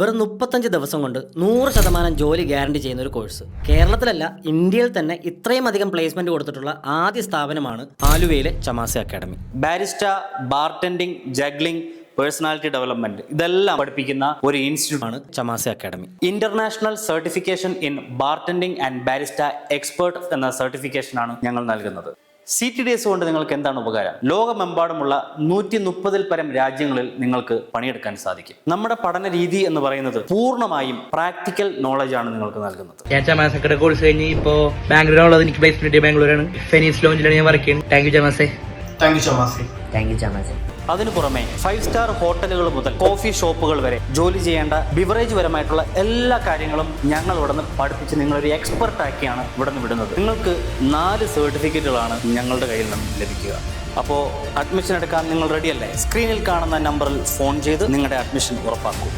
വെറും 35 ദിവസം കൊണ്ട് 100% ജോലി ഗ്യാരണ്ടി ചെയ്യുന്ന ഒരു കോഴ്സ്. കേരളത്തിലല്ല, ഇന്ത്യയിൽ തന്നെ ഇത്രയും അധികം പ്ലേസ്മെന്റ് കൊടുത്തിട്ടുള്ള ആദ്യ സ്ഥാപനമാണ് ആലുവയിലെ ചമാസ academy. Barista, bartending, juggling, personality development ഇതെല്ലാം പഠിപ്പിക്കുന്ന ഒരു ഇൻസ്റ്റിറ്റ്യൂട്ട് ആണ് ചമാസ academy. International certification in bartending and barista expert എന്ന സർട്ടിഫിക്കേഷൻ ആണ് ഞങ്ങൾ നൽകുന്നത്. CTDS കൊണ്ട് നിങ്ങൾക്ക് എന്താണ് ഉപകാരം? ലോകമെമ്പാടുമുള്ള 130-ൽ പരം രാജ്യങ്ങളിൽ നിങ്ങൾക്ക് പണിയെടുക്കാൻ സാധിക്കും. നമ്മുടെ പഠന രീതി എന്ന് പറയുന്നത് പൂർണ്ണമായും പ്രാക്ടിക്കൽ നോളജ് ആണ് നിങ്ങൾക്ക് നൽകുന്നത്. ഞാൻ ചമാസയുടെ കോഴ്സ് കഴിഞ്ഞ് ഇപ്പോ ബാംഗ്ലൂരാണുള്ളത്. എനിക്ക് പ്ലേസ്മെന്റ് ബാംഗ്ലൂരാണ്. ഫെനീസ് ലോഞ്ചിലാണ് ഞാൻ വർക്ക് ചെയ്യുന്നത്. താങ്ക് യു ചമാസെ. താങ്ക് യു ചമാസെ. അതിനു പുറമെ 5 സ്റ്റാർ ഹോട്ടലുകൾ മുതൽ കോഫി ഷോപ്പുകൾ വരെ ജോലി ചെയ്യേണ്ട ബിവറേജ് പരമായിട്ടുള്ള എല്ലാ കാര്യങ്ങളും ഞങ്ങൾ ഇവിടെ നിന്ന് പഠിപ്പിച്ച് നിങ്ങളൊരു എക്സ്പെർട്ട് ആക്കിയാണ് ഇവിടെ നിന്ന് വിടുന്നത്. നിങ്ങൾക്ക് 4 സർട്ടിഫിക്കറ്റുകളാണ് ഞങ്ങളുടെ കയ്യിൽ നിന്ന് ലഭിക്കുക. അപ്പോൾ അഡ്മിഷൻ എടുക്കാൻ നിങ്ങൾ റെഡിയല്ലേ? സ്ക്രീനിൽ കാണുന്ന നമ്പറിൽ ഫോൺ ചെയ്ത് നിങ്ങളുടെ അഡ്മിഷൻ ഉറപ്പാക്കൂ.